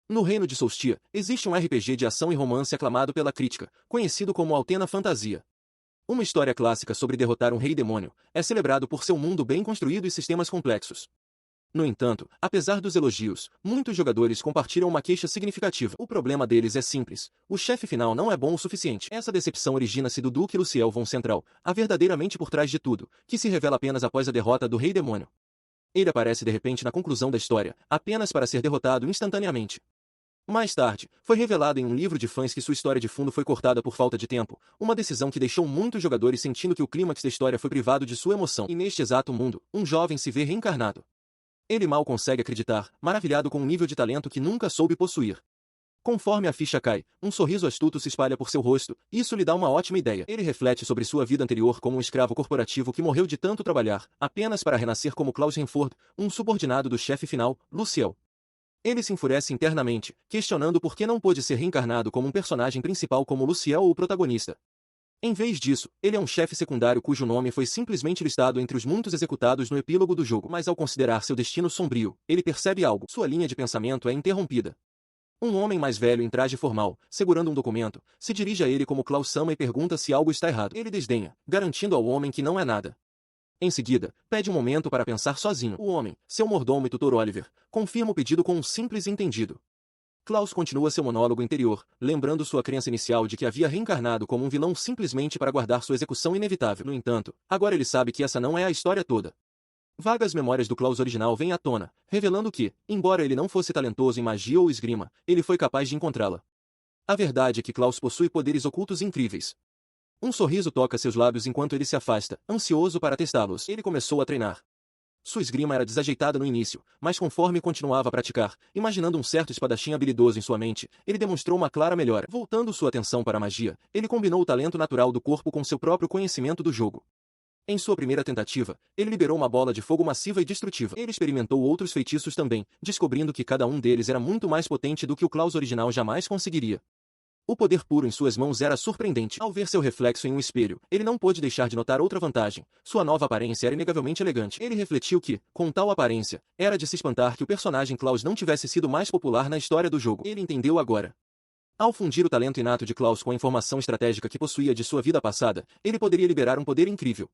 No reino de Solstia, existe um RPG de ação e romance aclamado pela crítica, conhecido como Altena Fantasia. Uma história clássica sobre derrotar um rei demônio, é celebrado por seu mundo bem construído e sistemas complexos. No entanto, apesar dos elogios, muitos jogadores compartilham uma queixa significativa. O problema deles é simples: o chefe final não é bom o suficiente. Essa decepção origina-se do Duque Luciel von Central, a verdadeiramente por trás de tudo, que se revela apenas após a derrota do rei demônio. Ele aparece de repente na conclusão da história, apenas para ser derrotado instantaneamente. Mais tarde, foi revelado em um livro de fãs que sua história de fundo foi cortada por falta de tempo, uma decisão que deixou muitos jogadores sentindo que o clímax da história foi privado de sua emoção. E neste exato mundo, um jovem se vê reencarnado. Ele mal consegue acreditar, maravilhado com um nível de talento que nunca soube possuir. Conforme a ficha cai, um sorriso astuto se espalha por seu rosto, e isso lhe dá uma ótima ideia. Ele reflete sobre sua vida anterior como um escravo corporativo que morreu de tanto trabalhar, apenas para renascer como Klaus Renford, um subordinado do chefe final, Luciel. Ele se enfurece internamente, questionando por que não pôde ser reencarnado como um personagem principal como Luciel ou o protagonista. Em vez disso, ele é um chefe secundário cujo nome foi simplesmente listado entre os muitos executados no epílogo do jogo. Mas ao considerar seu destino sombrio, ele percebe algo. Sua linha de pensamento é interrompida. Um homem mais velho em traje formal, segurando um documento, se dirige a ele como Klaus Sama e pergunta se algo está errado. Ele desdenha, garantindo ao homem que não é nada. Em seguida, pede um momento para pensar sozinho. O homem, seu mordomo e tutor Oliver, confirma o pedido com um simples entendido. Klaus continua seu monólogo interior, lembrando sua crença inicial de que havia reencarnado como um vilão simplesmente para guardar sua execução inevitável. No entanto, agora ele sabe que essa não é a história toda. Vagas memórias do Klaus original vêm à tona, revelando que, embora ele não fosse talentoso em magia ou esgrima, ele foi capaz de encontrá-la. A verdade é que Klaus possui poderes ocultos incríveis. Um sorriso toca seus lábios enquanto ele se afasta, ansioso para testá-los. Ele começou a treinar. Sua esgrima era desajeitada no início, mas conforme continuava a praticar, imaginando um certo espadachim habilidoso em sua mente, ele demonstrou uma clara melhora. Voltando sua atenção para a magia, ele combinou o talento natural do corpo com seu próprio conhecimento do jogo. Em sua primeira tentativa, ele liberou uma bola de fogo massiva e destrutiva. Ele experimentou outros feitiços também, descobrindo que cada um deles era muito mais potente do que o Klaus original jamais conseguiria. O poder puro em suas mãos era surpreendente. Ao ver seu reflexo em um espelho, ele não pôde deixar de notar outra vantagem. Sua nova aparência era inegavelmente elegante. Ele refletiu que, com tal aparência, era de se espantar que o personagem Klaus não tivesse sido mais popular na história do jogo. Ele entendeu agora. Ao fundir o talento inato de Klaus com a informação estratégica que possuía de sua vida passada, ele poderia liberar um poder incrível.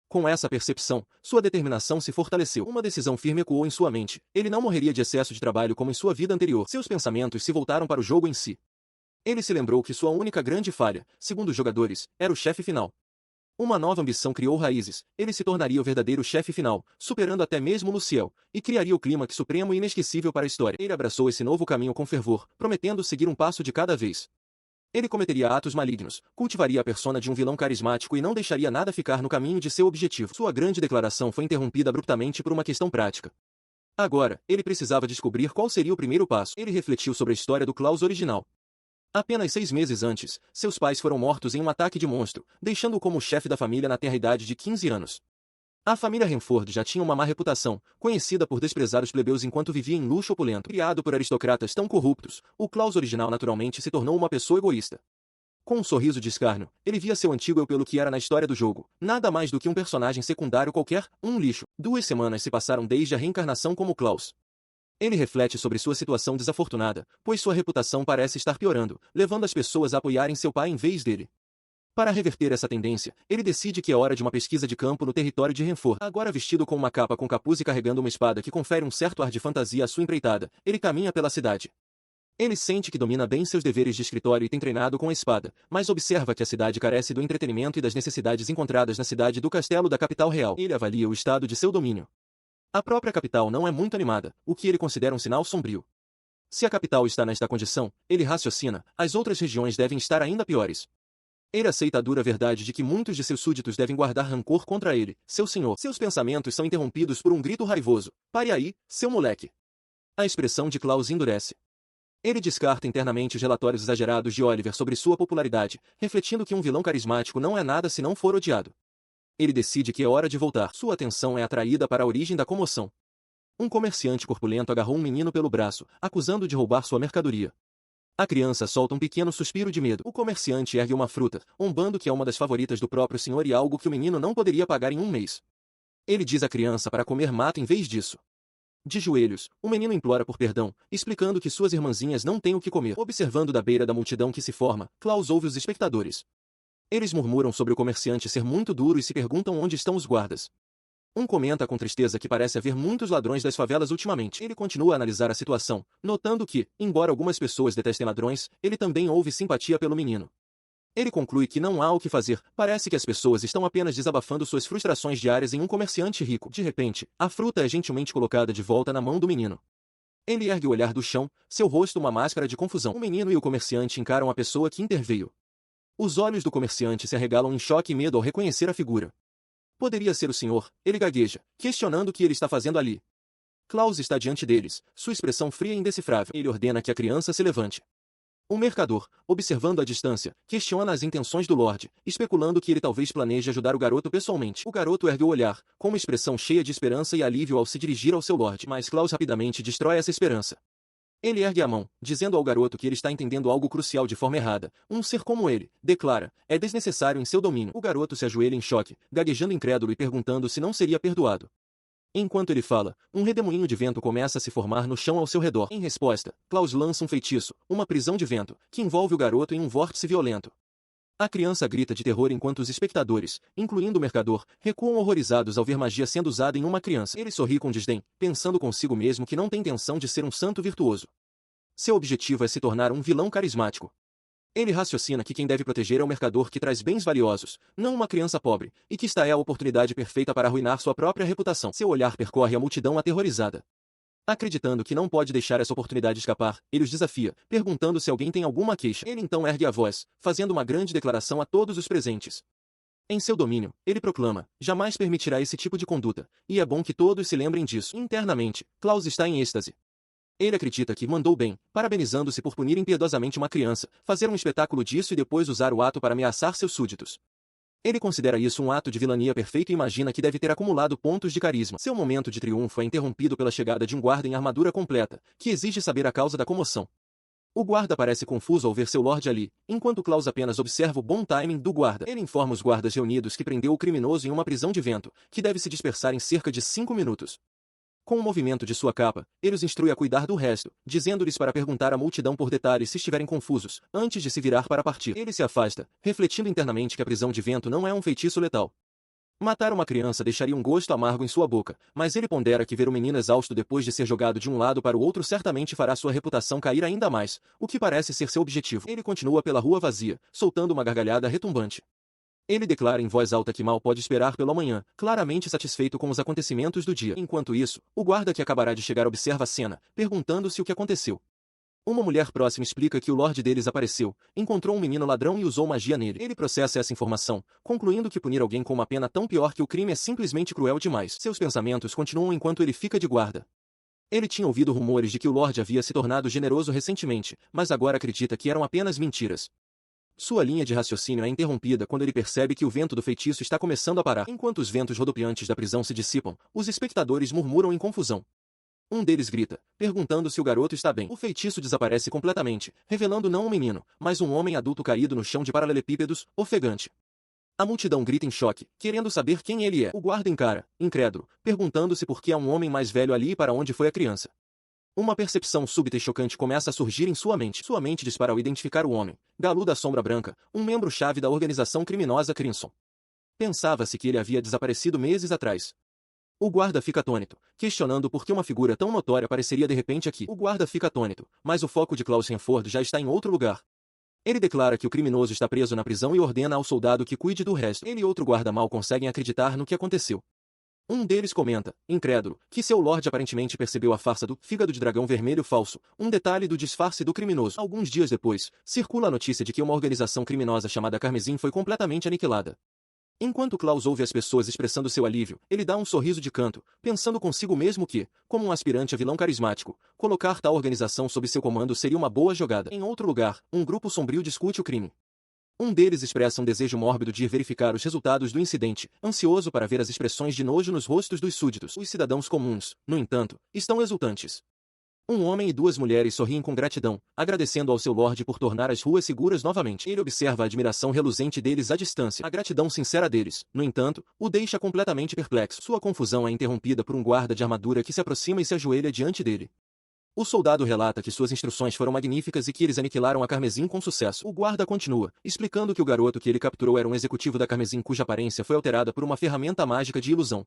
Com essa percepção, sua determinação se fortaleceu. Uma decisão firme ecoou em sua mente. Ele não morreria de excesso de trabalho como em sua vida anterior. Seus pensamentos se voltaram para o jogo em si. Ele se lembrou que sua única grande falha, segundo os jogadores, era o chefe final. Uma nova ambição criou raízes. Ele se tornaria o verdadeiro chefe final, superando até mesmo Luciel, e criaria o clímax supremo e inesquecível para a história. Ele abraçou esse novo caminho com fervor, prometendo seguir um passo de cada vez. Ele cometeria atos malignos, cultivaria a persona de um vilão carismático e não deixaria nada ficar no caminho de seu objetivo. Sua grande declaração foi interrompida abruptamente por uma questão prática. Agora, ele precisava descobrir qual seria o primeiro passo. Ele refletiu sobre a história do Klaus original. Apenas 6 meses antes, seus pais foram mortos em um ataque de monstro, deixando-o como chefe da família na tenra-idade de 15 anos. A família Renford já tinha uma má reputação, conhecida por desprezar os plebeus enquanto vivia em luxo opulento. Criado por aristocratas tão corruptos, o Klaus original naturalmente se tornou uma pessoa egoísta. Com um sorriso de escárnio, ele via seu antigo eu pelo que era na história do jogo, nada mais do que um personagem secundário qualquer, um lixo. 2 semanas se passaram desde a reencarnação como Klaus. Ele reflete sobre sua situação desafortunada, pois sua reputação parece estar piorando, levando as pessoas a apoiarem seu pai em vez dele. Para reverter essa tendência, ele decide que é hora de uma pesquisa de campo no território de Renford. Agora vestido com uma capa com capuz e carregando uma espada que confere um certo ar de fantasia à sua empreitada, ele caminha pela cidade. Ele sente que domina bem seus deveres de escritório e tem treinado com a espada, mas observa que a cidade carece do entretenimento e das necessidades encontradas na cidade do castelo da capital real. Ele avalia o estado de seu domínio. A própria capital não é muito animada, o que ele considera um sinal sombrio. Se a capital está nesta condição, ele raciocina, as outras regiões devem estar ainda piores. Ele aceita a dura verdade de que muitos de seus súditos devem guardar rancor contra ele, seu senhor. Seus pensamentos são interrompidos por um grito raivoso. Pare aí, seu moleque. A expressão de Klaus endurece. Ele descarta internamente os relatórios exagerados de Oliver sobre sua popularidade, refletindo que um vilão carismático não é nada se não for odiado. Ele decide que é hora de voltar. Sua atenção é atraída para a origem da comoção. Um comerciante corpulento agarrou um menino pelo braço, acusando-o de roubar sua mercadoria. A criança solta um pequeno suspiro de medo. O comerciante ergue uma fruta, zombando que é uma das favoritas do próprio senhor e algo que o menino não poderia pagar em um mês. Ele diz à criança para comer mata em vez disso. De joelhos, o menino implora por perdão, explicando que suas irmãzinhas não têm o que comer. Observando da beira da multidão que se forma, Klaus ouve os espectadores. Eles murmuram sobre o comerciante ser muito duro e se perguntam onde estão os guardas. Um comenta com tristeza que parece haver muitos ladrões das favelas ultimamente. Ele continua a analisar a situação, notando que, embora algumas pessoas detestem ladrões, ele também ouve simpatia pelo menino. Ele conclui que não há o que fazer, parece que as pessoas estão apenas desabafando suas frustrações diárias em um comerciante rico. De repente, a fruta é gentilmente colocada de volta na mão do menino. Ele ergue o olhar do chão, seu rosto uma máscara de confusão. O menino e o comerciante encaram a pessoa que interveio. Os olhos do comerciante se arregalam em choque e medo ao reconhecer a figura. Poderia ser o senhor, ele gagueja, questionando o que ele está fazendo ali. Klaus está diante deles, sua expressão fria e indecifrável. Ele ordena que a criança se levante. O mercador, observando a distância, questiona as intenções do Lorde, especulando que ele talvez planeje ajudar o garoto pessoalmente. O garoto ergue o olhar, com uma expressão cheia de esperança e alívio ao se dirigir ao seu Lorde, mas Klaus rapidamente destrói essa esperança. Ele ergue a mão, dizendo ao garoto que ele está entendendo algo crucial de forma errada. Um ser como ele, declara, é desnecessário em seu domínio. O garoto se ajoelha em choque, gaguejando incrédulo e perguntando se não seria perdoado. Enquanto ele fala, um redemoinho de vento começa a se formar no chão ao seu redor. Em resposta, Klaus lança um feitiço, uma prisão de vento, que envolve o garoto em um vórtice violento. A criança grita de terror enquanto os espectadores, incluindo o mercador, recuam horrorizados ao ver magia sendo usada em uma criança. Ele sorri com desdém, pensando consigo mesmo que não tem intenção de ser um santo virtuoso. Seu objetivo é se tornar um vilão carismático. Ele raciocina que quem deve proteger é o mercador que traz bens valiosos, não uma criança pobre, e que esta é a oportunidade perfeita para arruinar sua própria reputação. Seu olhar percorre a multidão aterrorizada. Acreditando que não pode deixar essa oportunidade escapar, ele os desafia, perguntando se alguém tem alguma queixa. Ele então ergue a voz, fazendo uma grande declaração a todos os presentes. Em seu domínio, ele proclama, jamais permitirá esse tipo de conduta, e é bom que todos se lembrem disso. Internamente, Klaus está em êxtase. Ele acredita que mandou bem, parabenizando-se por punir impiedosamente uma criança, fazer um espetáculo disso e depois usar o ato para ameaçar seus súditos. Ele considera isso um ato de vilania perfeito e imagina que deve ter acumulado pontos de carisma. Seu momento de triunfo é interrompido pela chegada de um guarda em armadura completa, que exige saber a causa da comoção. O guarda parece confuso ao ver seu lorde ali, enquanto Klaus apenas observa o bom timing do guarda. Ele informa os guardas reunidos que prendeu o criminoso em uma prisão de vento, que deve se dispersar em cerca de 5 minutos. Com o movimento de sua capa, ele os instrui a cuidar do resto, dizendo-lhes para perguntar à multidão por detalhes se estiverem confusos, antes de se virar para partir. Ele se afasta, refletindo internamente que a prisão de vento não é um feitiço letal. Matar uma criança deixaria um gosto amargo em sua boca, mas ele pondera que ver o menino exausto depois de ser jogado de um lado para o outro certamente fará sua reputação cair ainda mais, o que parece ser seu objetivo. Ele continua pela rua vazia, soltando uma gargalhada retumbante. Ele declara em voz alta que mal pode esperar pelo amanhã, claramente satisfeito com os acontecimentos do dia. Enquanto isso, o guarda que acabará de chegar observa a cena, perguntando-se o que aconteceu. Uma mulher próxima explica que o lorde deles apareceu, encontrou um menino ladrão e usou magia nele. Ele processa essa informação, concluindo que punir alguém com uma pena tão pior que o crime é simplesmente cruel demais. Seus pensamentos continuam enquanto ele fica de guarda. Ele tinha ouvido rumores de que o lorde havia se tornado generoso recentemente, mas agora acredita que eram apenas mentiras. Sua linha de raciocínio é interrompida quando ele percebe que o vento do feitiço está começando a parar. Enquanto os ventos rodopiantes da prisão se dissipam, os espectadores murmuram em confusão. Um deles grita, perguntando se o garoto está bem. O feitiço desaparece completamente, revelando não um menino, mas um homem adulto caído no chão de paralelepípedos, ofegante. A multidão grita em choque, querendo saber quem ele é. O guarda encara, incrédulo, perguntando-se por que há um homem mais velho ali e para onde foi a criança. Uma percepção súbita e chocante começa a surgir em sua mente. Sua mente dispara ao identificar o homem, Galu da Sombra Branca, um membro-chave da organização criminosa Crimson. Pensava-se que ele havia desaparecido meses atrás. O guarda fica atônito, questionando por que uma figura tão notória apareceria de repente aqui. O guarda fica atônito, mas o foco de Klaus Renford já está em outro lugar. Ele declara que o criminoso está preso na prisão e ordena ao soldado que cuide do resto. Ele e outro guarda mal conseguem acreditar no que aconteceu. Um deles comenta, incrédulo, que seu lorde aparentemente percebeu a farsa do fígado de dragão vermelho falso, um detalhe do disfarce do criminoso. Alguns dias depois, circula a notícia de que uma organização criminosa chamada Carmesim foi completamente aniquilada. Enquanto Klaus ouve as pessoas expressando seu alívio, ele dá um sorriso de canto, pensando consigo mesmo que, como um aspirante a vilão carismático, colocar tal organização sob seu comando seria uma boa jogada. Em outro lugar, um grupo sombrio discute o crime. Um deles expressa um desejo mórbido de ir verificar os resultados do incidente, ansioso para ver as expressões de nojo nos rostos dos súditos. Os cidadãos comuns, no entanto, estão exultantes. Um homem e duas mulheres sorriem com gratidão, agradecendo ao seu lorde por tornar as ruas seguras novamente. Ele observa a admiração reluzente deles à distância. A gratidão sincera deles, no entanto, o deixa completamente perplexo. Sua confusão é interrompida por um guarda de armadura que se aproxima e se ajoelha diante dele. O soldado relata que suas instruções foram magníficas e que eles aniquilaram a Carmesim com sucesso. O guarda continua, explicando que o garoto que ele capturou era um executivo da Carmesim cuja aparência foi alterada por uma ferramenta mágica de ilusão.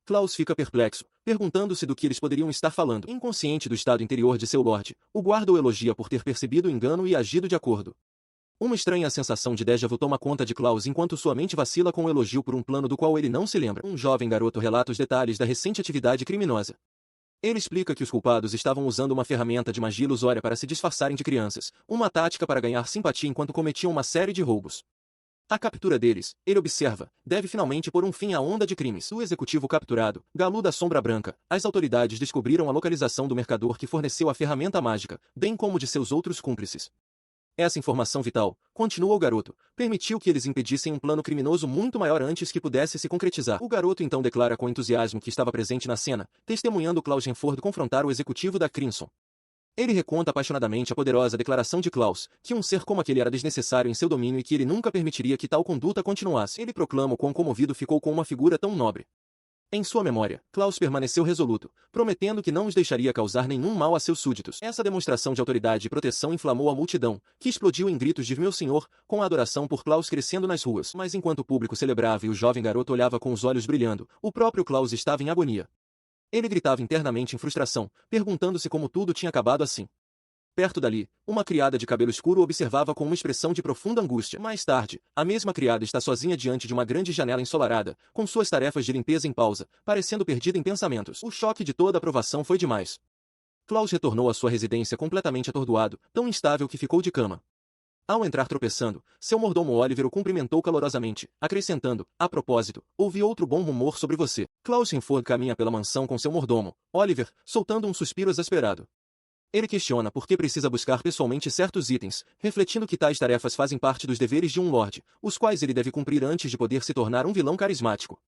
Klaus fica perplexo, perguntando-se do que eles poderiam estar falando. Inconsciente do estado interior de seu lorde, o guarda o elogia por ter percebido o engano e agido de acordo. Uma estranha sensação de déjà vu toma conta de Klaus enquanto sua mente vacila com o elogio por um plano do qual ele não se lembra. Um jovem garoto relata os detalhes da recente atividade criminosa. Ele explica que os culpados estavam usando uma ferramenta de magia ilusória para se disfarçarem de crianças, uma tática para ganhar simpatia enquanto cometiam uma série de roubos. A captura deles, ele observa, deve finalmente pôr um fim à onda de crimes. O executivo capturado, Galu da Sombra Branca, as autoridades descobriram a localização do mercador que forneceu a ferramenta mágica, bem como de seus outros cúmplices. Essa informação vital, continua o garoto, permitiu que eles impedissem um plano criminoso muito maior antes que pudesse se concretizar. O garoto então declara com entusiasmo que estava presente na cena, testemunhando Klaus Renford confrontar o executivo da Crimson. Ele reconta apaixonadamente a poderosa declaração de Klaus, que um ser como aquele era desnecessário em seu domínio e que ele nunca permitiria que tal conduta continuasse. Ele proclama o quão comovido ficou com uma figura tão nobre. Em sua memória, Klaus permaneceu resoluto, prometendo que não os deixaria causar nenhum mal a seus súditos. Essa demonstração de autoridade e proteção inflamou a multidão, que explodiu em gritos de "Meu Senhor", com a adoração por Klaus crescendo nas ruas. Mas enquanto o público celebrava e o jovem garoto olhava com os olhos brilhando, o próprio Klaus estava em agonia. Ele gritava internamente em frustração, perguntando-se como tudo tinha acabado assim. Perto dali, uma criada de cabelo escuro observava com uma expressão de profunda angústia. Mais tarde, a mesma criada está sozinha diante de uma grande janela ensolarada, com suas tarefas de limpeza em pausa, parecendo perdida em pensamentos. O choque de toda a provação foi demais. Klaus retornou à sua residência completamente atordoado, tão instável que ficou de cama. Ao entrar tropeçando, seu mordomo Oliver o cumprimentou calorosamente, acrescentando: "A propósito, ouvi outro bom rumor sobre você." Klaus Renford caminha pela mansão com seu mordomo, Oliver, soltando um suspiro exasperado. Ele questiona por que precisa buscar pessoalmente certos itens, refletindo que tais tarefas fazem parte dos deveres de um lorde, os quais ele deve cumprir antes de poder se tornar um vilão carismático.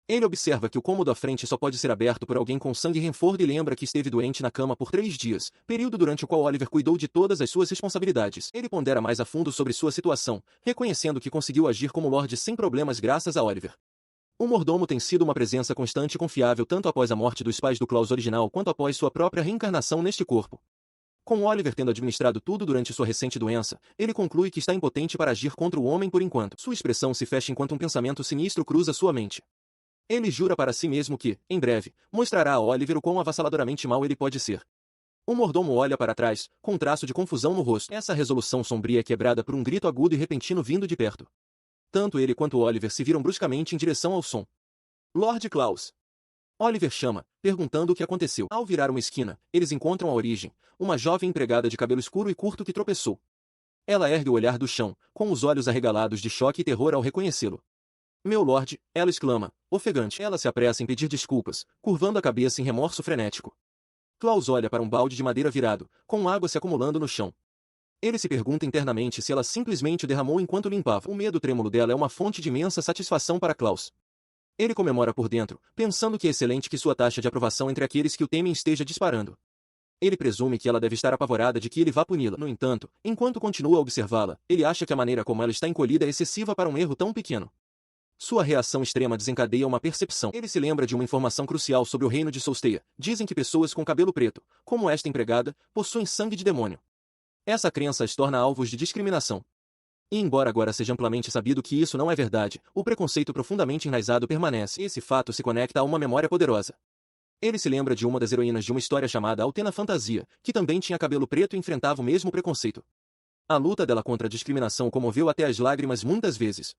Ele observa que o cômodo à frente só pode ser aberto por alguém com sangue Renford e lembra que esteve doente na cama por 3 dias, período durante o qual Oliver cuidou de todas as suas responsabilidades. Ele pondera mais a fundo sobre sua situação, reconhecendo que conseguiu agir como lorde sem problemas graças a Oliver. O mordomo tem sido uma presença constante e confiável tanto após a morte dos pais do Klaus original quanto após sua própria reencarnação neste corpo. Com Oliver tendo administrado tudo durante sua recente doença, ele conclui que está impotente para agir contra o homem por enquanto. Sua expressão se fecha enquanto um pensamento sinistro cruza sua mente. Ele jura para si mesmo que, em breve, mostrará a Oliver o quão avassaladoramente mau ele pode ser. O mordomo olha para trás, com um traço de confusão no rosto. Essa resolução sombria é quebrada por um grito agudo e repentino vindo de perto. Tanto ele quanto Oliver se viram bruscamente em direção ao som. Lord Klaus! Oliver chama, perguntando o que aconteceu. Ao virar uma esquina, eles encontram a origem, uma jovem empregada de cabelo escuro e curto que tropeçou. Ela ergue o olhar do chão, com os olhos arregalados de choque e terror ao reconhecê-lo. "Meu lorde", ela exclama, ofegante. Ela se apressa em pedir desculpas, curvando a cabeça em remorso frenético. Klaus olha para um balde de madeira virado, com água se acumulando no chão. Ele se pergunta internamente se ela simplesmente o derramou enquanto limpava. O medo trêmulo dela é uma fonte de imensa satisfação para Klaus. Ele comemora por dentro, pensando que é excelente que sua taxa de aprovação entre aqueles que o temem esteja disparando. Ele presume que ela deve estar apavorada de que ele vá puni-la. No entanto, enquanto continua a observá-la, ele acha que a maneira como ela está encolhida é excessiva para um erro tão pequeno. Sua reação extrema desencadeia uma percepção. Ele se lembra de uma informação crucial sobre o reino de Solsteia. Dizem que pessoas com cabelo preto, como esta empregada, possuem sangue de demônio. Essa crença as torna alvos de discriminação. E embora agora seja amplamente sabido que isso não é verdade, o preconceito profundamente enraizado permanece. Esse fato se conecta a uma memória poderosa. Ele se lembra de uma das heroínas de uma história chamada Altena Fantasia, que também tinha cabelo preto e enfrentava o mesmo preconceito. A luta dela contra a discriminação o comoveu até as lágrimas muitas vezes.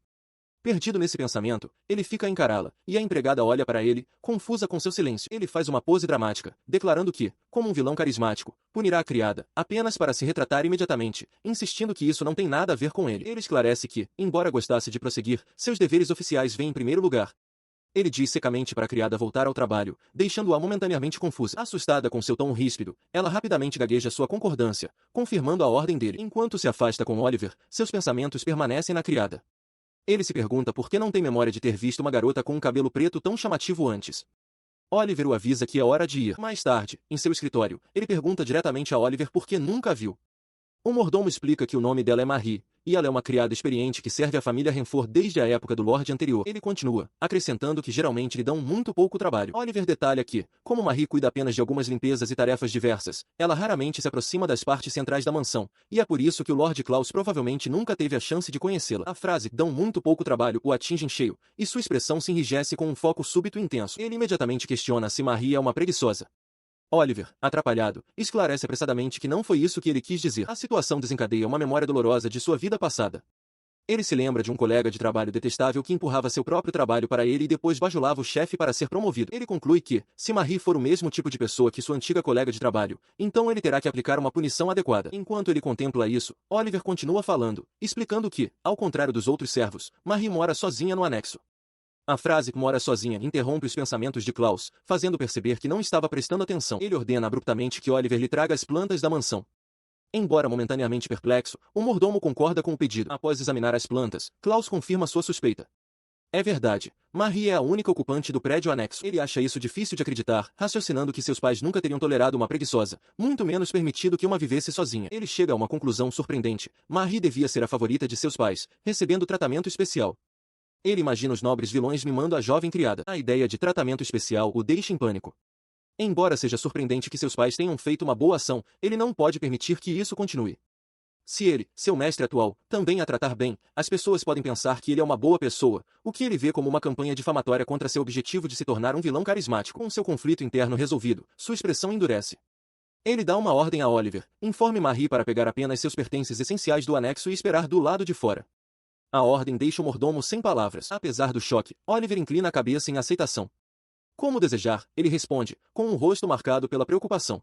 Perdido nesse pensamento, ele fica a encará-la, e a empregada olha para ele, confusa com seu silêncio. Ele faz uma pose dramática, declarando que, como um vilão carismático, punirá a criada, apenas para se retratar imediatamente, insistindo que isso não tem nada a ver com ele. Ele esclarece que, embora gostasse de prosseguir, seus deveres oficiais vêm em primeiro lugar. Ele diz secamente para a criada voltar ao trabalho, deixando-a momentaneamente confusa. Assustada com seu tom ríspido, ela rapidamente gagueja sua concordância, confirmando a ordem dele. Enquanto se afasta com Oliver, seus pensamentos permanecem na criada. Ele se pergunta por que não tem memória de ter visto uma garota com um cabelo preto tão chamativo antes. Oliver o avisa que é hora de ir. Mais tarde, em seu escritório, ele pergunta diretamente a Oliver por que nunca a viu. O mordomo explica que o nome dela é Marie, e ela é uma criada experiente que serve a família Renfort desde a época do Lorde anterior. Ele continua, acrescentando que geralmente lhe dão muito pouco trabalho. Oliver detalha que, como Marie cuida apenas de algumas limpezas e tarefas diversas, ela raramente se aproxima das partes centrais da mansão, e é por isso que o Lord Klaus provavelmente nunca teve a chance de conhecê-la. A frase, dão muito pouco trabalho, o atinge em cheio, e sua expressão se enrijece com um foco súbito e intenso. Ele imediatamente questiona se Marie é uma preguiçosa. Oliver, atrapalhado, esclarece apressadamente que não foi isso que ele quis dizer. A situação desencadeia uma memória dolorosa de sua vida passada. Ele se lembra de um colega de trabalho detestável que empurrava seu próprio trabalho para ele e depois bajulava o chefe para ser promovido. Ele conclui que, se Marie for o mesmo tipo de pessoa que sua antiga colega de trabalho, então ele terá que aplicar uma punição adequada. Enquanto ele contempla isso, Oliver continua falando, explicando que, ao contrário dos outros servos, Marie mora sozinha no anexo. A frase que mora sozinha interrompe os pensamentos de Klaus, fazendo perceber que não estava prestando atenção. Ele ordena abruptamente que Oliver lhe traga as plantas da mansão. Embora momentaneamente perplexo, o mordomo concorda com o pedido. Após examinar as plantas, Klaus confirma sua suspeita. É verdade, Marie é a única ocupante do prédio anexo. Ele acha isso difícil de acreditar, raciocinando que seus pais nunca teriam tolerado uma preguiçosa, muito menos permitido que uma vivesse sozinha. Ele chega a uma conclusão surpreendente. Marie devia ser a favorita de seus pais, recebendo tratamento especial. Ele imagina os nobres vilões mimando a jovem criada. A ideia de tratamento especial o deixa em pânico. Embora seja surpreendente que seus pais tenham feito uma boa ação, ele não pode permitir que isso continue. Se ele, seu mestre atual, também a tratar bem, as pessoas podem pensar que ele é uma boa pessoa, o que ele vê como uma campanha difamatória contra seu objetivo de se tornar um vilão carismático. Com seu conflito interno resolvido, sua expressão endurece. Ele dá uma ordem a Oliver, informe Marie para pegar apenas seus pertences essenciais do anexo e esperar do lado de fora. A ordem deixa o mordomo sem palavras. Apesar do choque, Oliver inclina a cabeça em aceitação. Como desejar, ele responde, com um rosto marcado pela preocupação.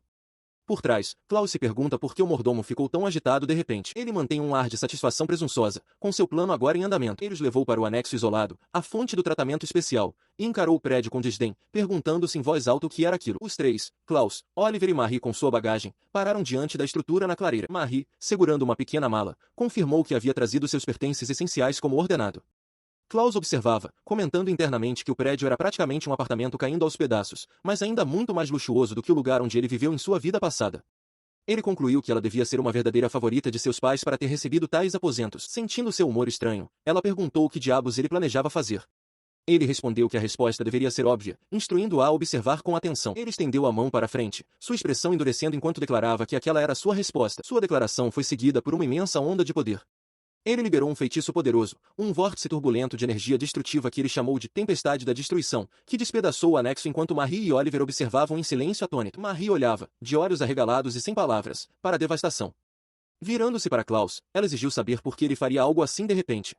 Por trás, Klaus se pergunta por que o mordomo ficou tão agitado de repente. Ele mantém um ar de satisfação presunçosa, com seu plano agora em andamento. Ele os levou para o anexo isolado, a fonte do tratamento especial, e encarou o prédio com desdém, perguntando-se em voz alta o que era aquilo. Os três, Klaus, Oliver e Marie com sua bagagem, pararam diante da estrutura na clareira. Marie, segurando uma pequena mala, confirmou que havia trazido seus pertences essenciais como ordenado. Klaus observava, comentando internamente que o prédio era praticamente um apartamento caindo aos pedaços, mas ainda muito mais luxuoso do que o lugar onde ele viveu em sua vida passada. Ele concluiu que ela devia ser uma verdadeira favorita de seus pais para ter recebido tais aposentos. Sentindo seu humor estranho, ela perguntou o que diabos ele planejava fazer. Ele respondeu que a resposta deveria ser óbvia, instruindo-a a observar com atenção. Ele estendeu a mão para a frente, sua expressão endurecendo enquanto declarava que aquela era sua resposta. Sua declaração foi seguida por uma imensa onda de poder. Ele liberou um feitiço poderoso, um vórtice turbulento de energia destrutiva que ele chamou de Tempestade da Destruição, que despedaçou o anexo enquanto Marie e Oliver observavam em silêncio atônito. Marie olhava, de olhos arregalados e sem palavras, para a devastação. Virando-se para Klaus, ela exigiu saber por que ele faria algo assim de repente.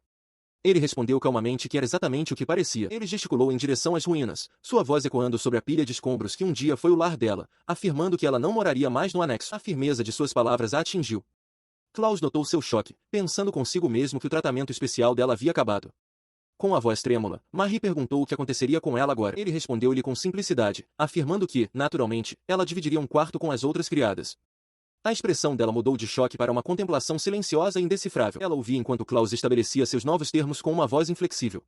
Ele respondeu calmamente que era exatamente o que parecia. Ele gesticulou em direção às ruínas, sua voz ecoando sobre a pilha de escombros que um dia foi o lar dela, afirmando que ela não moraria mais no anexo. A firmeza de suas palavras a atingiu. Klaus notou seu choque, pensando consigo mesmo que o tratamento especial dela havia acabado. Com a voz trêmula, Marie perguntou o que aconteceria com ela agora. Ele respondeu-lhe com simplicidade, afirmando que, naturalmente, ela dividiria um quarto com as outras criadas. A expressão dela mudou de choque para uma contemplação silenciosa e indecifrável. Ela ouvia enquanto Klaus estabelecia seus novos termos com uma voz inflexível.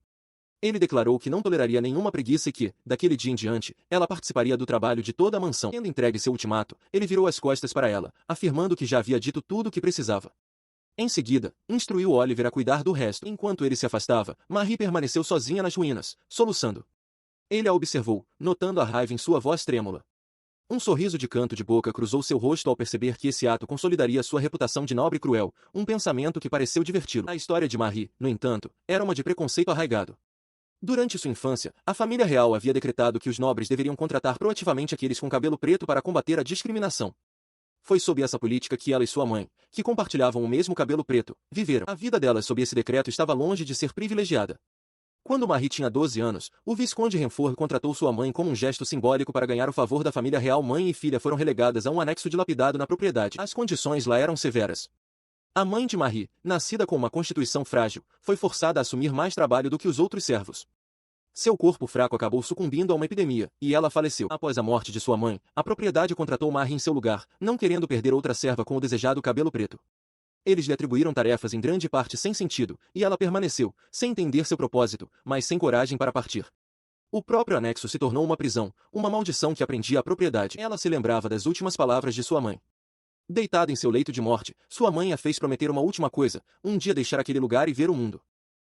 Ele declarou que não toleraria nenhuma preguiça e que, daquele dia em diante, ela participaria do trabalho de toda a mansão. Tendo entregue seu ultimato, ele virou as costas para ela, afirmando que já havia dito tudo o que precisava. Em seguida, instruiu Oliver a cuidar do resto. Enquanto ele se afastava, Marie permaneceu sozinha nas ruínas, soluçando. Ele a observou, notando a raiva em sua voz trêmula. Um sorriso de canto de boca cruzou seu rosto ao perceber que esse ato consolidaria sua reputação de nobre e cruel, um pensamento que pareceu diverti-lo. A história de Marie, no entanto, era uma de preconceito arraigado. Durante sua infância, a família real havia decretado que os nobres deveriam contratar proativamente aqueles com cabelo preto para combater a discriminação. Foi sob essa política que ela e sua mãe, que compartilhavam o mesmo cabelo preto, viveram. A vida delas sob esse decreto estava longe de ser privilegiada. Quando Marie tinha 12 anos, o Visconde Renfort contratou sua mãe como um gesto simbólico para ganhar o favor da família real. Mãe e filha foram relegadas a um anexo dilapidado na propriedade. As condições lá eram severas. A mãe de Marie, nascida com uma constituição frágil, foi forçada a assumir mais trabalho do que os outros servos. Seu corpo fraco acabou sucumbindo a uma epidemia, e ela faleceu. Após a morte de sua mãe, a propriedade contratou Marie em seu lugar, não querendo perder outra serva com o desejado cabelo preto. Eles lhe atribuíram tarefas em grande parte sem sentido, e ela permaneceu, sem entender seu propósito, mas sem coragem para partir. O próprio anexo se tornou uma prisão, uma maldição que aprendia a propriedade. Ela se lembrava das últimas palavras de sua mãe. Deitada em seu leito de morte, sua mãe a fez prometer uma última coisa, um dia deixar aquele lugar e ver o mundo.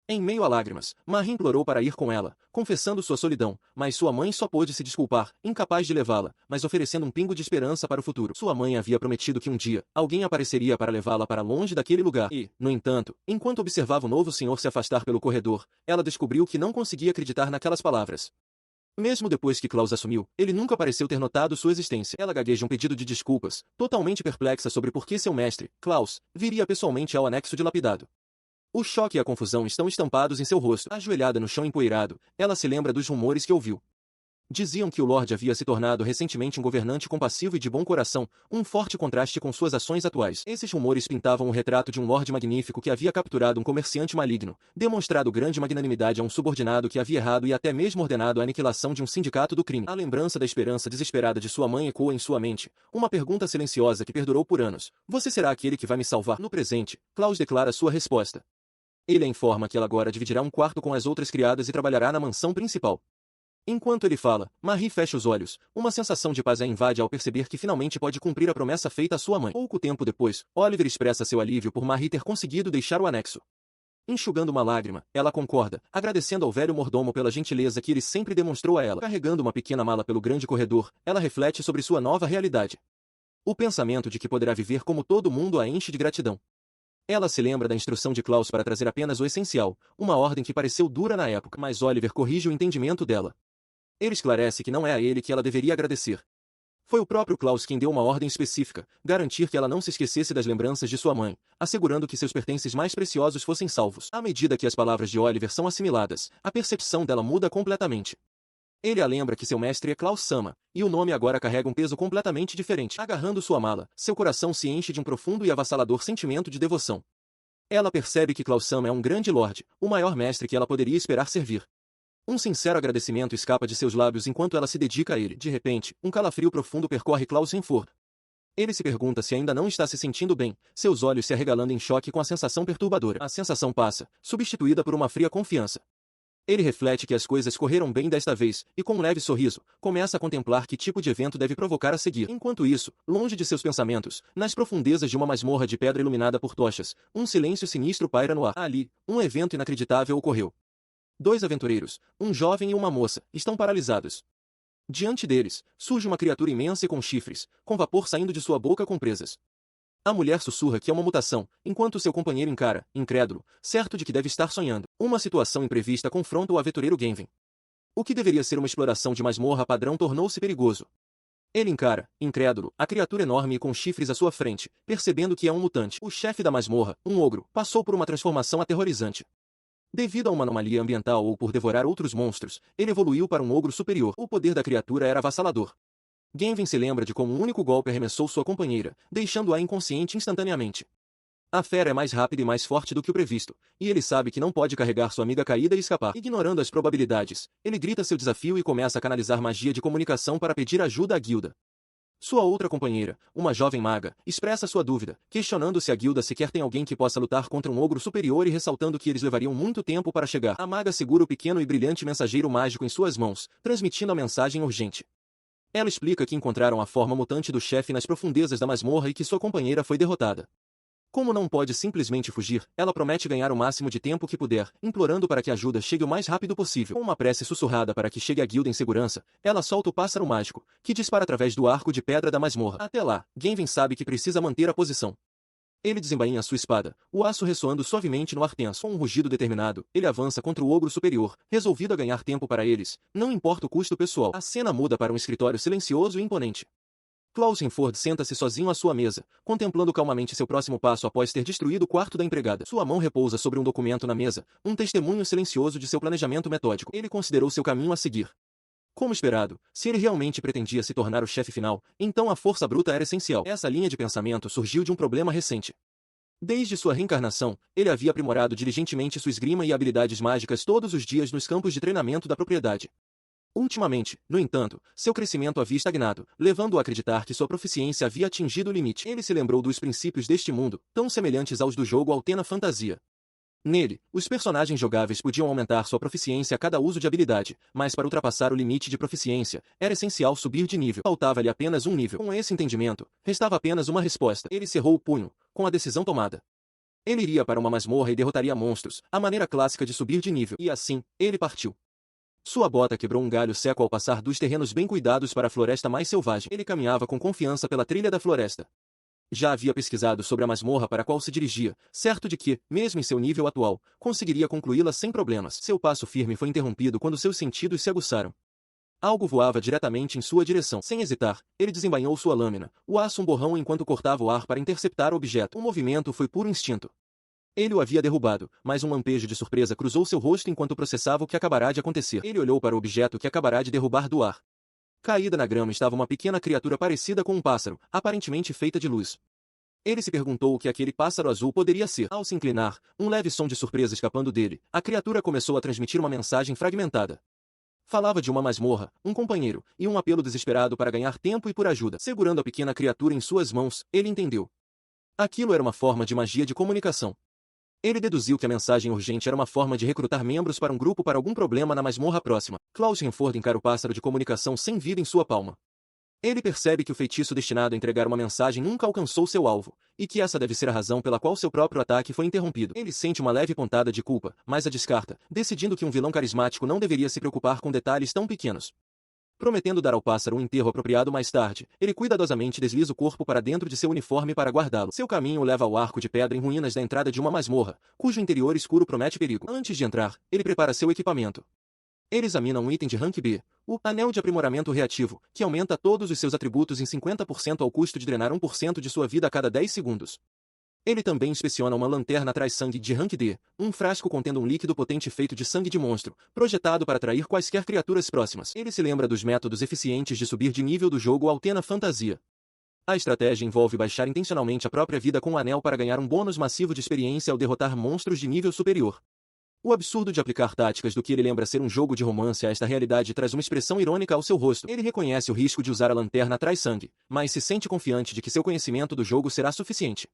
Em meio a lágrimas, Marie implorou para ir com ela, confessando sua solidão, mas sua mãe só pôde se desculpar, incapaz de levá-la, mas oferecendo um pingo de esperança para o futuro. Sua mãe havia prometido que um dia, alguém apareceria para levá-la para longe daquele lugar. E, no entanto, enquanto observava o novo senhor se afastar pelo corredor, ela descobriu que não conseguia acreditar naquelas palavras. Mesmo depois que Klaus assumiu, ele nunca pareceu ter notado sua existência. Ela gagueja um pedido de desculpas, totalmente perplexa sobre por que seu mestre, Klaus, viria pessoalmente ao anexo dilapidado. O choque e a confusão estão estampados em seu rosto. Ajoelhada no chão empoeirado, ela se lembra dos rumores que ouviu. Diziam que o Lorde havia se tornado recentemente um governante compassivo e de bom coração, um forte contraste com suas ações atuais. Esses rumores pintavam o retrato de um Lorde magnífico que havia capturado um comerciante maligno, demonstrado grande magnanimidade a um subordinado que havia errado e até mesmo ordenado a aniquilação de um sindicato do crime. A lembrança da esperança desesperada de sua mãe ecoa em sua mente, uma pergunta silenciosa que perdurou por anos. Você será aquele que vai me salvar? No presente, Klaus declara sua resposta. Ele a informa que ela agora dividirá um quarto com as outras criadas e trabalhará na mansão principal. Enquanto ele fala, Marie fecha os olhos. Uma sensação de paz a invade ao perceber que finalmente pode cumprir a promessa feita à sua mãe. Pouco tempo depois, Oliver expressa seu alívio por Marie ter conseguido deixar o anexo. Enxugando uma lágrima, ela concorda, agradecendo ao velho mordomo pela gentileza que ele sempre demonstrou a ela. Carregando uma pequena mala pelo grande corredor, ela reflete sobre sua nova realidade. O pensamento de que poderá viver como todo mundo a enche de gratidão. Ela se lembra da instrução de Klaus para trazer apenas o essencial, uma ordem que pareceu dura na época, mas Oliver corrige o entendimento dela. Ele esclarece que não é a ele que ela deveria agradecer. Foi o próprio Klaus quem deu uma ordem específica, garantir que ela não se esquecesse das lembranças de sua mãe, assegurando que seus pertences mais preciosos fossem salvos. À medida que as palavras de Oliver são assimiladas, a percepção dela muda completamente. Ele a lembra que seu mestre é Klaus Sama, e o nome agora carrega um peso completamente diferente. Agarrando sua mala, seu coração se enche de um profundo e avassalador sentimento de devoção. Ela percebe que Klaus Sama é um grande lorde, o maior mestre que ela poderia esperar servir. Um sincero agradecimento escapa de seus lábios enquanto ela se dedica a ele. De repente, um calafrio profundo percorre Klaus Renford. Ele se pergunta se ainda não está se sentindo bem, seus olhos se arregalando em choque com a sensação perturbadora. A sensação passa, substituída por uma fria confiança. Ele reflete que as coisas correram bem desta vez, e com um leve sorriso, começa a contemplar que tipo de evento deve provocar a seguir. Enquanto isso, longe de seus pensamentos, nas profundezas de uma masmorra de pedra iluminada por tochas, um silêncio sinistro paira no ar. Ali, um evento inacreditável ocorreu. Dois aventureiros, um jovem e uma moça, estão paralisados. Diante deles, surge uma criatura imensa e com chifres, com vapor saindo de sua boca com presas. A mulher sussurra que é uma mutação, enquanto seu companheiro encara, incrédulo, certo de que deve estar sonhando. Uma situação imprevista confronta o aventureiro Genvin. O que deveria ser uma exploração de masmorra padrão tornou-se perigoso. Ele encara, incrédulo, a criatura enorme e com chifres à sua frente, percebendo que é um mutante. O chefe da masmorra, um ogro, passou por uma transformação aterrorizante. Devido a uma anomalia ambiental ou por devorar outros monstros, ele evoluiu para um ogro superior. O poder da criatura era avassalador. Genvin se lembra de como um único golpe arremessou sua companheira, deixando-a inconsciente instantaneamente. A fera é mais rápida e mais forte do que o previsto, e ele sabe que não pode carregar sua amiga caída e escapar. Ignorando as probabilidades, ele grita seu desafio e começa a canalizar magia de comunicação para pedir ajuda à guilda. Sua outra companheira, uma jovem maga, expressa sua dúvida, questionando se a guilda sequer tem alguém que possa lutar contra um ogro superior e ressaltando que eles levariam muito tempo para chegar. A maga segura o pequeno e brilhante mensageiro mágico em suas mãos, transmitindo a mensagem urgente. Ela explica que encontraram a forma mutante do chefe nas profundezas da masmorra e que sua companheira foi derrotada. Como não pode simplesmente fugir, ela promete ganhar o máximo de tempo que puder, implorando para que a ajuda chegue o mais rápido possível. Com uma prece sussurrada para que chegue a guilda em segurança, ela solta o pássaro mágico, que dispara através do arco de pedra da masmorra. Até lá, Genvin sabe que precisa manter a posição. Ele desembainha sua espada, o aço ressoando suavemente no ar tenso. Com um rugido determinado, ele avança contra o ogro superior, resolvido a ganhar tempo para eles, não importa o custo pessoal. A cena muda para um escritório silencioso e imponente. Klaus Renford senta-se sozinho à sua mesa, contemplando calmamente seu próximo passo após ter destruído o quarto da empregada. Sua mão repousa sobre um documento na mesa, um testemunho silencioso de seu planejamento metódico. Ele considerou seu caminho a seguir. Como esperado, se ele realmente pretendia se tornar o chefe final, então a força bruta era essencial. Essa linha de pensamento surgiu de um problema recente. Desde sua reencarnação, ele havia aprimorado diligentemente sua esgrima e habilidades mágicas todos os dias nos campos de treinamento da propriedade. Ultimamente, no entanto, seu crescimento havia estagnado, levando-o a acreditar que sua proficiência havia atingido o limite. Ele se lembrou dos princípios deste mundo, tão semelhantes aos do jogo Altena Fantasia. Nele, os personagens jogáveis podiam aumentar sua proficiência a cada uso de habilidade, mas para ultrapassar o limite de proficiência, era essencial subir de nível. Faltava-lhe apenas um nível. Com esse entendimento, restava apenas uma resposta. Ele cerrou o punho, com a decisão tomada. Ele iria para uma masmorra e derrotaria monstros, a maneira clássica de subir de nível. E assim, ele partiu. Sua bota quebrou um galho seco ao passar dos terrenos bem cuidados para a floresta mais selvagem. Ele caminhava com confiança pela trilha da floresta. Já havia pesquisado sobre a masmorra para a qual se dirigia, certo de que, mesmo em seu nível atual, conseguiria concluí-la sem problemas. Seu passo firme foi interrompido quando seus sentidos se aguçaram. Algo voava diretamente em sua direção. Sem hesitar, ele desembainhou sua lâmina, o aço um borrão enquanto cortava o ar para interceptar o objeto. O movimento foi puro instinto. Ele o havia derrubado, mas um lampejo de surpresa cruzou seu rosto enquanto processava o que acabará de acontecer. Ele olhou para o objeto que acabará de derrubar do ar. Caída na grama estava uma pequena criatura parecida com um pássaro, aparentemente feita de luz. Ele se perguntou o que aquele pássaro azul poderia ser. Ao se inclinar, um leve som de surpresa escapando dele, a criatura começou a transmitir uma mensagem fragmentada. Falava de uma masmorra, um companheiro, e um apelo desesperado para ganhar tempo e por ajuda. Segurando a pequena criatura em suas mãos, ele entendeu. Aquilo era uma forma de magia de comunicação. Ele deduziu que a mensagem urgente era uma forma de recrutar membros para um grupo para algum problema na masmorra próxima. Klaus Renford encara o pássaro de comunicação sem vida em sua palma. Ele percebe que o feitiço destinado a entregar uma mensagem nunca alcançou seu alvo, e que essa deve ser a razão pela qual seu próprio ataque foi interrompido. Ele sente uma leve pontada de culpa, mas a descarta, decidindo que um vilão carismático não deveria se preocupar com detalhes tão pequenos. Prometendo dar ao pássaro um enterro apropriado mais tarde, ele cuidadosamente desliza o corpo para dentro de seu uniforme para guardá-lo. Seu caminho o leva ao arco de pedra em ruínas da entrada de uma masmorra, cujo interior escuro promete perigo. Antes de entrar, ele prepara seu equipamento. Ele examina um item de rank B, o Anel de Aprimoramento Reativo, que aumenta todos os seus atributos em 50% ao custo de drenar 1% de sua vida a cada 10 segundos. Ele também inspeciona uma lanterna traz-sangue de rank D, um frasco contendo um líquido potente feito de sangue de monstro, projetado para atrair quaisquer criaturas próximas. Ele se lembra dos métodos eficientes de subir de nível do jogo Altena Fantasia. A estratégia envolve baixar intencionalmente a própria vida com o anel para ganhar um bônus massivo de experiência ao derrotar monstros de nível superior. O absurdo de aplicar táticas do que ele lembra ser um jogo de romance a esta realidade traz uma expressão irônica ao seu rosto. Ele reconhece o risco de usar a lanterna traz-sangue, mas se sente confiante de que seu conhecimento do jogo será suficiente.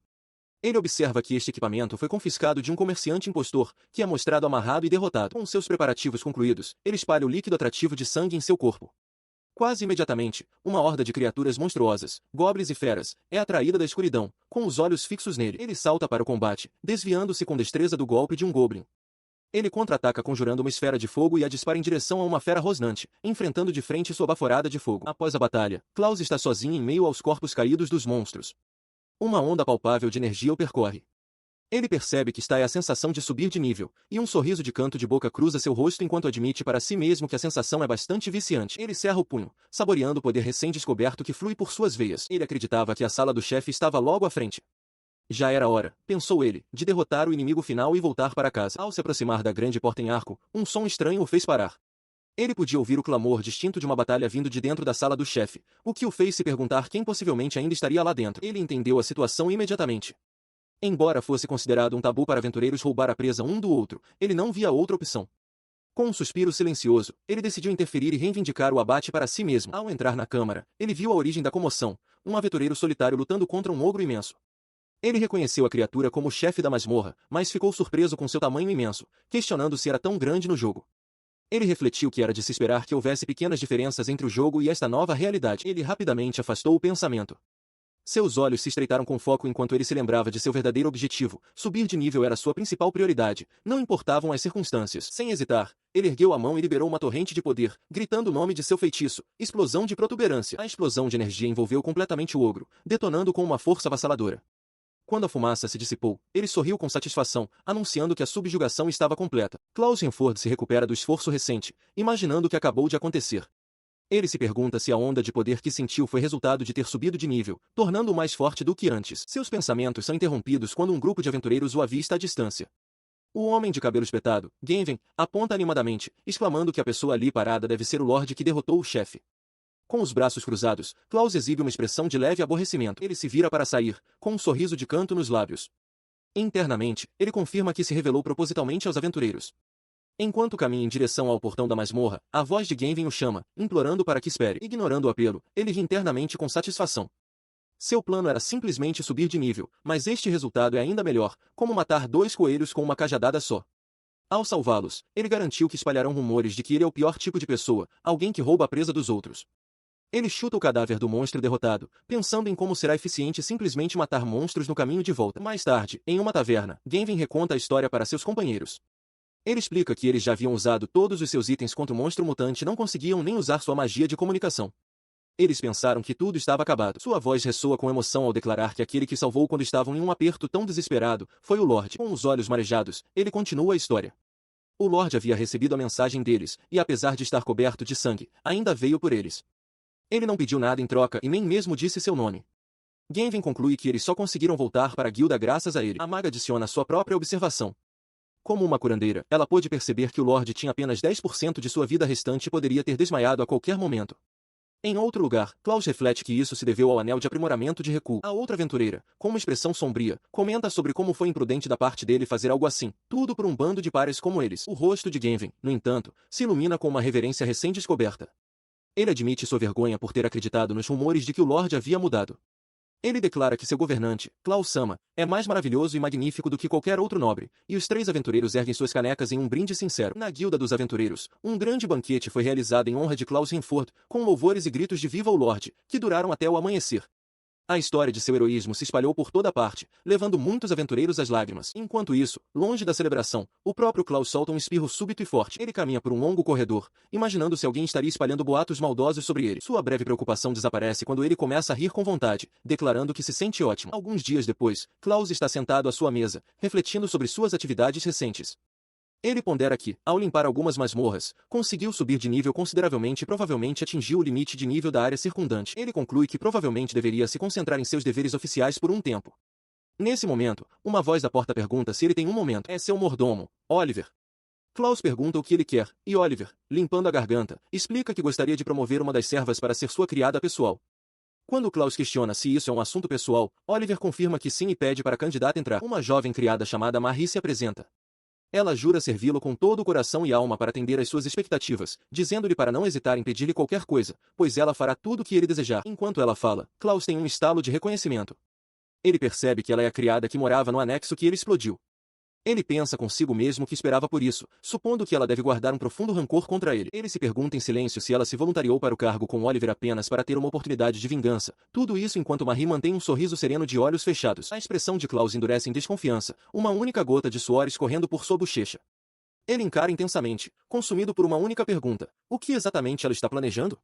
Ele observa que este equipamento foi confiscado de um comerciante impostor, que é mostrado amarrado e derrotado. Com seus preparativos concluídos, ele espalha o líquido atrativo de sangue em seu corpo. Quase imediatamente, uma horda de criaturas monstruosas, goblins e feras, é atraída da escuridão, com os olhos fixos nele. Ele salta para o combate, desviando-se com destreza do golpe de um goblin. Ele contra-ataca conjurando uma esfera de fogo e a dispara em direção a uma fera rosnante, enfrentando de frente sua baforada de fogo. Após a batalha, Klaus está sozinho em meio aos corpos caídos dos monstros. Uma onda palpável de energia o percorre. Ele percebe que está a sensação de subir de nível, e um sorriso de canto de boca cruza seu rosto enquanto admite para si mesmo que a sensação é bastante viciante. Ele cerra o punho, saboreando o poder recém-descoberto que flui por suas veias. Ele acreditava que a sala do chefe estava logo à frente. Já era hora, pensou ele, de derrotar o inimigo final e voltar para casa. Ao se aproximar da grande porta em arco, um som estranho o fez parar. Ele podia ouvir o clamor distinto de uma batalha vindo de dentro da sala do chefe, o que o fez se perguntar quem possivelmente ainda estaria lá dentro. Ele entendeu a situação imediatamente. Embora fosse considerado um tabu para aventureiros roubar a presa um do outro, ele não via outra opção. Com um suspiro silencioso, ele decidiu interferir e reivindicar o abate para si mesmo. Ao entrar na câmara, ele viu a origem da comoção, um aventureiro solitário lutando contra um ogro imenso. Ele reconheceu a criatura como o chefe da masmorra, mas ficou surpreso com seu tamanho imenso, questionando se era tão grande no jogo. Ele refletiu que era de se esperar que houvesse pequenas diferenças entre o jogo e esta nova realidade. Ele rapidamente afastou o pensamento. Seus olhos se estreitaram com foco enquanto ele se lembrava de seu verdadeiro objetivo. Subir de nível era sua principal prioridade, não importavam as circunstâncias. Sem hesitar, ele ergueu a mão e liberou uma torrente de poder, gritando o nome de seu feitiço, explosão de protuberância. A explosão de energia envolveu completamente o ogro, detonando com uma força avassaladora. Quando a fumaça se dissipou, ele sorriu com satisfação, anunciando que a subjugação estava completa. Klaus Renford se recupera do esforço recente, imaginando o que acabou de acontecer. Ele se pergunta se a onda de poder que sentiu foi resultado de ter subido de nível, tornando-o mais forte do que antes. Seus pensamentos são interrompidos quando um grupo de aventureiros o avista à distância. O homem de cabelo espetado, Genven, aponta animadamente, exclamando que a pessoa ali parada deve ser o Lorde que derrotou o chefe. Com os braços cruzados, Klaus exibe uma expressão de leve aborrecimento. Ele se vira para sair, com um sorriso de canto nos lábios. Internamente, ele confirma que se revelou propositalmente aos aventureiros. Enquanto caminha em direção ao portão da masmorra, a voz de Genven o chama, implorando para que espere. Ignorando o apelo, ele ri internamente com satisfação. Seu plano era simplesmente subir de nível, mas este resultado é ainda melhor, como matar 2 coelhos com uma cajadada só. Ao salvá-los, ele garantiu que espalharão rumores de que ele é o pior tipo de pessoa, alguém que rouba a presa dos outros. Ele chuta o cadáver do monstro derrotado, pensando em como será eficiente simplesmente matar monstros no caminho de volta. Mais tarde, em uma taverna, Genvin reconta a história para seus companheiros. Ele explica que eles já haviam usado todos os seus itens contra o monstro mutante e não conseguiam nem usar sua magia de comunicação. Eles pensaram que tudo estava acabado. Sua voz ressoa com emoção ao declarar que aquele que salvou quando estavam em um aperto tão desesperado foi o Lorde. Com os olhos marejados, ele continua a história. O Lorde havia recebido a mensagem deles, e apesar de estar coberto de sangue, ainda veio por eles. Ele não pediu nada em troca e nem mesmo disse seu nome. Genvin conclui que eles só conseguiram voltar para a guilda graças a ele. A maga adiciona sua própria observação. Como uma curandeira, ela pôde perceber que o Lorde tinha apenas 10% de sua vida restante e poderia ter desmaiado a qualquer momento. Em outro lugar, Klaus reflete que isso se deveu ao anel de aprimoramento de recuo. A outra aventureira, com uma expressão sombria, comenta sobre como foi imprudente da parte dele fazer algo assim, tudo por um bando de pares como eles. O rosto de Genvin, no entanto, se ilumina com uma reverência recém-descoberta. Ele admite sua vergonha por ter acreditado nos rumores de que o Lorde havia mudado. Ele declara que seu governante, Klaus-sama, é mais maravilhoso e magnífico do que qualquer outro nobre, e os 3 aventureiros erguem suas canecas em um brinde sincero. Na Guilda dos Aventureiros, um grande banquete foi realizado em honra de Klaus Renford, com louvores e gritos de Viva o Lorde, que duraram até o amanhecer. A história de seu heroísmo se espalhou por toda parte, levando muitos aventureiros às lágrimas. Enquanto isso, longe da celebração, o próprio Klaus solta um espirro súbito e forte. Ele caminha por um longo corredor, imaginando se alguém estaria espalhando boatos maldosos sobre ele. Sua breve preocupação desaparece quando ele começa a rir com vontade, declarando que se sente ótimo. Alguns dias depois, Klaus está sentado à sua mesa, refletindo sobre suas atividades recentes. Ele pondera que, ao limpar algumas masmorras, conseguiu subir de nível consideravelmente e provavelmente atingiu o limite de nível da área circundante. Ele conclui que provavelmente deveria se concentrar em seus deveres oficiais por um tempo. Nesse momento, uma voz da porta pergunta se ele tem um momento. É seu mordomo, Oliver. Klaus pergunta o que ele quer, e Oliver, limpando a garganta, explica que gostaria de promover uma das servas para ser sua criada pessoal. Quando Klaus questiona se isso é um assunto pessoal, Oliver confirma que sim e pede para a candidata entrar. Uma jovem criada chamada Marie se apresenta. Ela jura servi-lo com todo o coração e alma para atender às suas expectativas, dizendo-lhe para não hesitar em pedir-lhe qualquer coisa, pois ela fará tudo o que ele desejar. Enquanto ela fala, Klaus tem um estalo de reconhecimento. Ele percebe que ela é a criada que morava no anexo que ele explodiu. Ele pensa consigo mesmo que esperava por isso, supondo que ela deve guardar um profundo rancor contra ele. Ele se pergunta em silêncio se ela se voluntariou para o cargo com Oliver apenas para ter uma oportunidade de vingança. Tudo isso enquanto Marie mantém um sorriso sereno de olhos fechados. A expressão de Klaus endurece em desconfiança, uma única gota de suor escorrendo por sua bochecha. Ele encara intensamente, consumido por uma única pergunta: o que exatamente ela está planejando?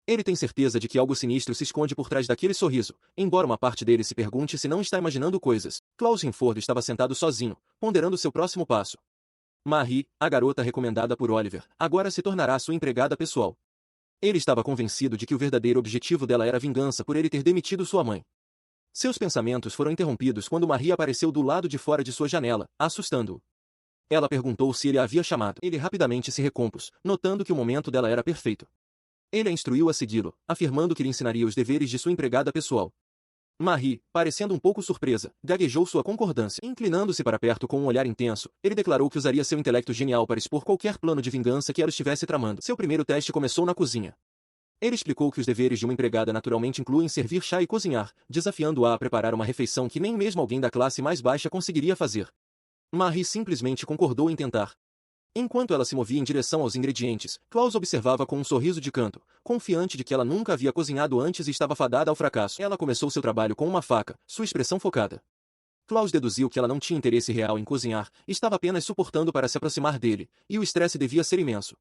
Ele tem certeza de que algo sinistro se esconde por trás daquele sorriso, embora uma parte dele se pergunte se não está imaginando coisas. Klaus Renford estava sentado sozinho, ponderando seu próximo passo. Marie, a garota recomendada por Oliver, agora se tornará sua empregada pessoal. Ele estava convencido de que o verdadeiro objetivo dela era vingança por ele ter demitido sua mãe. Seus pensamentos foram interrompidos quando Marie apareceu do lado de fora de sua janela, assustando-o. Ela perguntou se ele a havia chamado. Ele rapidamente se recompôs, notando que o momento dela era perfeito. Ele a instruiu a segui-lo, afirmando que lhe ensinaria os deveres de sua empregada pessoal. Marie, parecendo um pouco surpresa, gaguejou sua concordância. Inclinando-se para perto com um olhar intenso, ele declarou que usaria seu intelecto genial para expor qualquer plano de vingança que ela estivesse tramando. Seu primeiro teste começou na cozinha. Ele explicou que os deveres de uma empregada naturalmente incluem servir chá e cozinhar, desafiando-a a preparar uma refeição que nem mesmo alguém da classe mais baixa conseguiria fazer. Marie simplesmente concordou em tentar. Enquanto ela se movia em direção aos ingredientes, Klaus observava com um sorriso de canto, confiante de que ela nunca havia cozinhado antes e estava fadada ao fracasso. Ela começou seu trabalho com uma faca, sua expressão focada. Klaus deduziu que ela não tinha interesse real em cozinhar, estava apenas suportando para se aproximar dele, e o estresse devia ser imenso.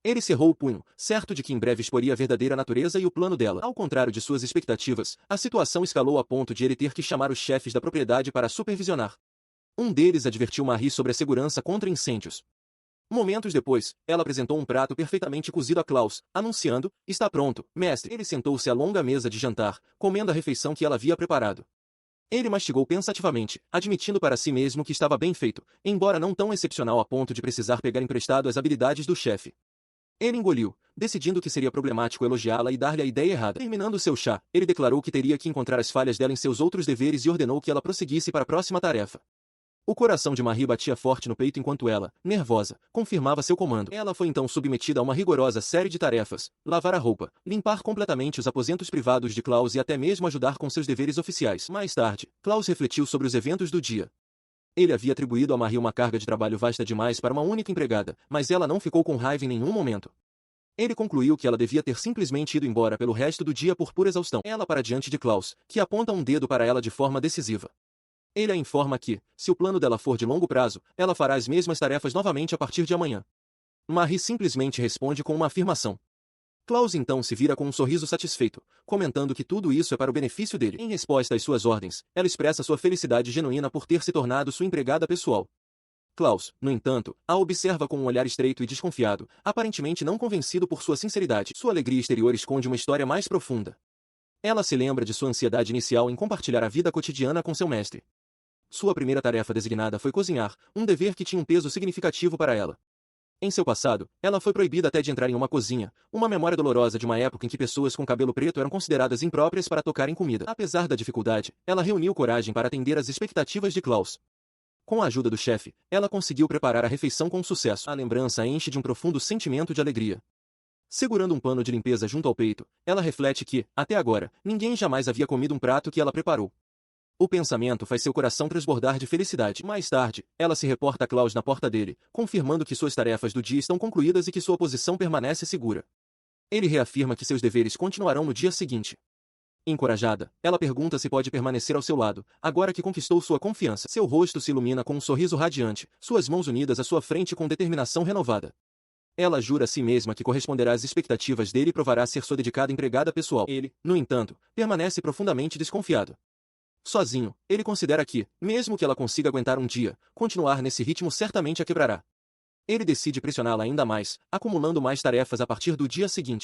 Ele cerrou o punho, certo de que em breve exporia a verdadeira natureza e o plano dela. Ao contrário de suas expectativas, a situação escalou a ponto de ele ter que chamar os chefes da propriedade para supervisionar. Um deles advertiu Marie sobre a segurança contra incêndios. Momentos depois, ela apresentou um prato perfeitamente cozido a Klaus, anunciando: está pronto, mestre. Ele sentou-se à longa mesa de jantar, comendo a refeição que ela havia preparado. Ele mastigou pensativamente, admitindo para si mesmo que estava bem feito, embora não tão excepcional a ponto de precisar pegar emprestado as habilidades do chefe. Ele engoliu, decidindo que seria problemático elogiá-la e dar-lhe a ideia errada. Terminando seu chá, ele declarou que teria que encontrar as falhas dela em seus outros deveres e ordenou que ela prosseguisse para a próxima tarefa. O coração de Marie batia forte no peito enquanto ela, nervosa, confirmava seu comando. Ela foi então submetida a uma rigorosa série de tarefas: lavar a roupa, limpar completamente os aposentos privados de Klaus e até mesmo ajudar com seus deveres oficiais. Mais tarde, Klaus refletiu sobre os eventos do dia. Ele havia atribuído a Marie uma carga de trabalho vasta demais para uma única empregada, mas ela não ficou com raiva em nenhum momento. Ele concluiu que ela devia ter simplesmente ido embora pelo resto do dia por pura exaustão. Ela para diante de Klaus, que aponta um dedo para ela de forma decisiva. Ele a informa que, se o plano dela for de longo prazo, ela fará as mesmas tarefas novamente a partir de amanhã. Marie simplesmente responde com uma afirmação. Klaus então se vira com um sorriso satisfeito, comentando que tudo isso é para o benefício dele. Em resposta às suas ordens, ela expressa sua felicidade genuína por ter se tornado sua empregada pessoal. Klaus, no entanto, a observa com um olhar estreito e desconfiado, aparentemente não convencido por sua sinceridade. Sua alegria exterior esconde uma história mais profunda. Ela se lembra de sua ansiedade inicial em compartilhar a vida cotidiana com seu mestre. Sua primeira tarefa designada foi cozinhar, um dever que tinha um peso significativo para ela. Em seu passado, ela foi proibida até de entrar em uma cozinha, uma memória dolorosa de uma época em que pessoas com cabelo preto eram consideradas impróprias para tocar em comida. Apesar da dificuldade, ela reuniu coragem para atender às expectativas de Klaus. Com a ajuda do chefe, ela conseguiu preparar a refeição com sucesso. A lembrança a enche de um profundo sentimento de alegria. Segurando um pano de limpeza junto ao peito, ela reflete que, até agora, ninguém jamais havia comido um prato que ela preparou. O pensamento faz seu coração transbordar de felicidade. Mais tarde, ela se reporta a Klaus na porta dele, confirmando que suas tarefas do dia estão concluídas e que sua posição permanece segura. Ele reafirma que seus deveres continuarão no dia seguinte. Encorajada, ela pergunta se pode permanecer ao seu lado, agora que conquistou sua confiança. Seu rosto se ilumina com um sorriso radiante, suas mãos unidas à sua frente com determinação renovada. Ela jura a si mesma que corresponderá às expectativas dele e provará ser sua dedicada empregada pessoal. Ele, no entanto, permanece profundamente desconfiado. Sozinho, ele considera que, mesmo que ela consiga aguentar um dia, continuar nesse ritmo certamente a quebrará. Ele decide pressioná-la ainda mais, acumulando mais tarefas a partir do dia seguinte.